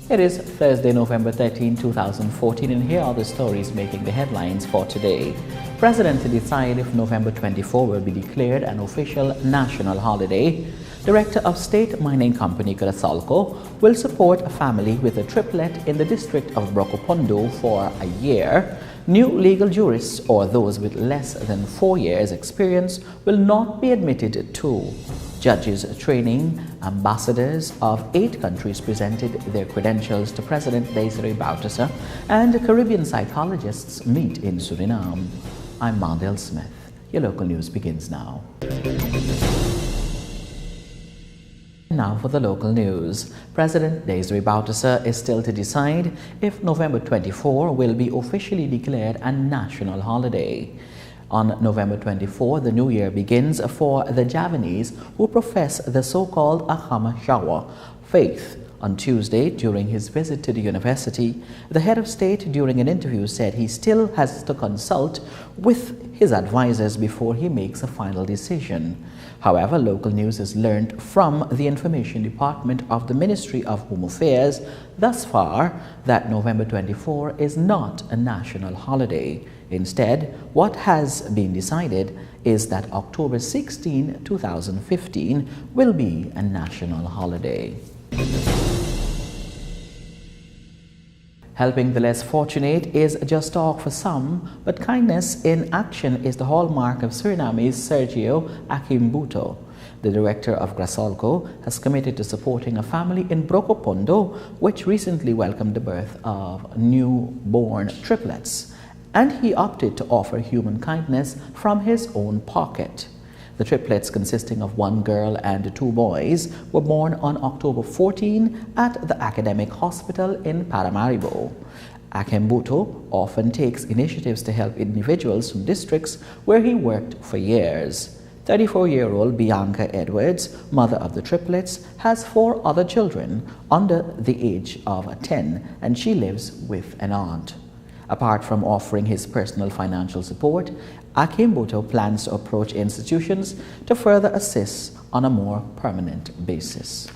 It is Thursday, November 13, 2014, and here are the stories making the headlines for today. President to decide if November 24 will be declared an official national holiday. Director of State Mining Company Grasalco will support a family with a triplet in the district of Brokopondo for a year. New legal jurists or those with less than 4 years experience will not be admitted to judges training. Ambassadors of 8 countries presented their credentials to President Desiree Bouterse, and Caribbean psychologists meet in Suriname. I'm Mondale Smith. Your local news begins now. Now for the local news. President Desiree Bouterse is still to decide if November 24 will be officially declared a national holiday. On November 24, the new year begins for the Javanese who profess the so-called Ahama Shawa faith. On Tuesday, during his visit to the university, the head of state during an interview said he still has to consult with his advisors before he makes a final decision. However, local news has learned from the Information Department of the Ministry of Home Affairs thus far that November 24 is not a national holiday. Instead, what has been decided is that October 16, 2015 will be a national holiday. Helping the less fortunate is just talk for some, but kindness in action is the hallmark of Suriname's Sergio Akimbuto. The director of Grasalco has committed to supporting a family in Brokopondo, which recently welcomed the birth of newborn triplets, and he opted to offer human kindness from his own pocket. The triplets, consisting of 1 girl and 2 boys, were born on October 14 at the Academic Hospital in Paramaribo. Akembuto often takes initiatives to help individuals from districts where he worked for years. 34-year-old Bianca Edwards, mother of the triplets, has 4 other children under the age of 10, and she lives with an aunt. Apart from offering his personal financial support, Akimbuto plans to approach institutions to further assist on a more permanent basis.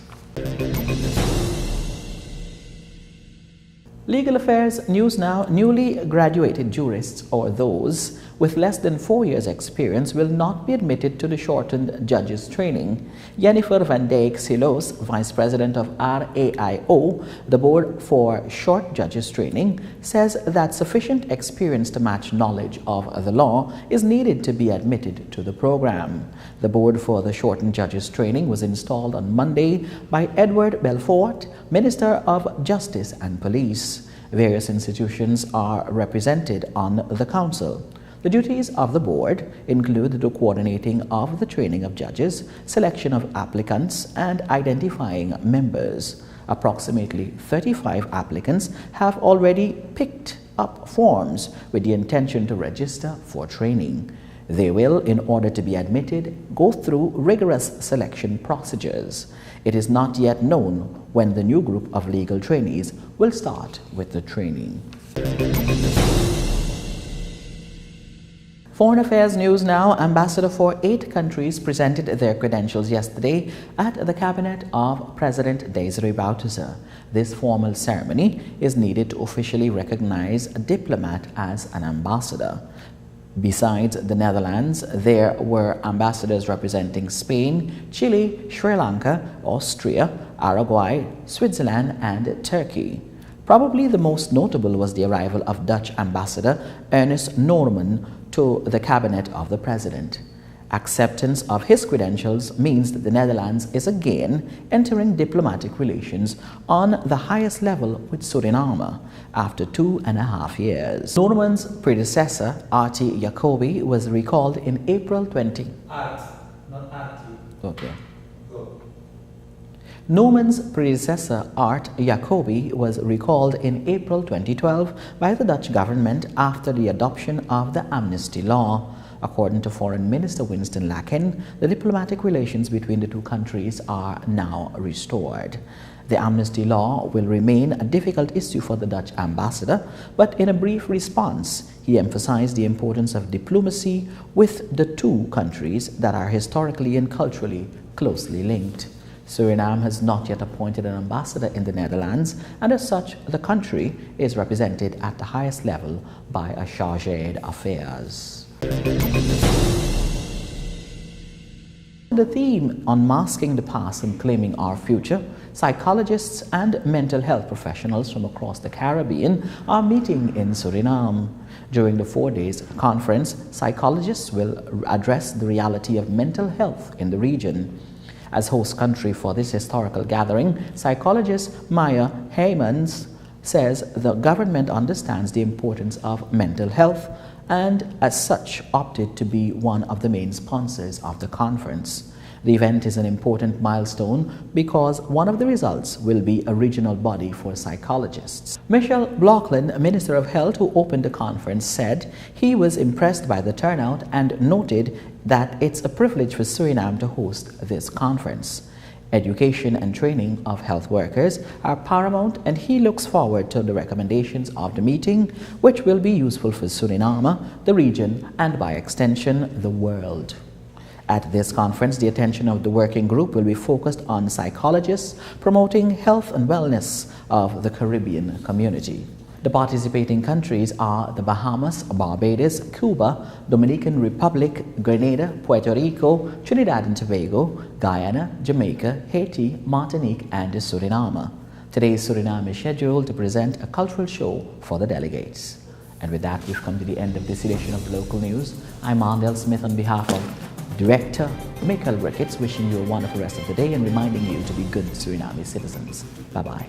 Legal Affairs News Now. Newly graduated jurists or those with less than 4 years experience will not be admitted to the shortened judges training. Jennifer Van Dijk Silos, Vice President of RAIO, the Board for Short Judges Training, says that sufficient experience to match knowledge of the law is needed to be admitted to the program. The Board for the Shortened Judges Training was installed on Monday by Edward Belfort, Minister of Justice and Police. Various institutions are represented on the council. The duties of the board include the coordinating of the training of judges, selection of applicants, and identifying members. Approximately 35 applicants have already picked up forms with the intention to register for training. They will, in order to be admitted, go through rigorous selection procedures. It is not yet known when the new group of legal trainees will start with the training. Foreign Affairs News Now. Ambassador for 8 countries presented their credentials yesterday at the cabinet of President Desiree Bouterse. This formal ceremony is needed to officially recognize a diplomat as an ambassador. Besides the Netherlands, there were ambassadors representing Spain, Chile, Sri Lanka, Austria, Uruguay, Switzerland, and Turkey. Probably the most notable was the arrival of Dutch Ambassador Ernest Norman to the cabinet of the president. Acceptance of his credentials means that the Netherlands is again entering diplomatic relations on the highest level with Suriname after 2.5 years. Norman's predecessor, Artie Jacobi, was recalled in April 20. Okay. Norman's predecessor, Art Jacobi, was recalled in April 2012 by the Dutch government after the adoption of the amnesty law. According to Foreign Minister Winston Lacken, the diplomatic relations between the 2 countries are now restored. The amnesty law will remain a difficult issue for the Dutch ambassador, but in a brief response, he emphasized the importance of diplomacy with the 2 countries that are historically and culturally closely linked. Suriname has not yet appointed an ambassador in the Netherlands, and as such, the country is represented at the highest level by a chargé d'affaires. The theme Unmasking the Past and Claiming Our Future, psychologists and mental health professionals from across the Caribbean are meeting in Suriname. During the 4-day conference, psychologists will address the reality of mental health in the region. As host country for this historical gathering, psychologist Maya Heymans says the government understands the importance of mental health and as such opted to be one of the main sponsors of the conference. The event is an important milestone because one of the results will be a regional body for psychologists. Michelle Blockland, Minister of Health, who opened the conference, said he was impressed by the turnout and noted that it's a privilege for Suriname to host this conference. Education and training of health workers are paramount, and he looks forward to the recommendations of the meeting, which will be useful for Suriname, the region, and by extension, the world. At this conference, the attention of the working group will be focused on psychologists promoting health and wellness of the Caribbean community. The participating countries are the Bahamas, Barbados, Cuba, Dominican Republic, Grenada, Puerto Rico, Trinidad and Tobago, Guyana, Jamaica, Haiti, Martinique, and Suriname. Today, Suriname is scheduled to present a cultural show for the delegates. And with that, we've come to the end of this edition of Local News. I'm Arndell Smith on behalf of Director Michael Ricketts, wishing you a wonderful rest of the day and reminding you to be good Suriname citizens. Bye-bye.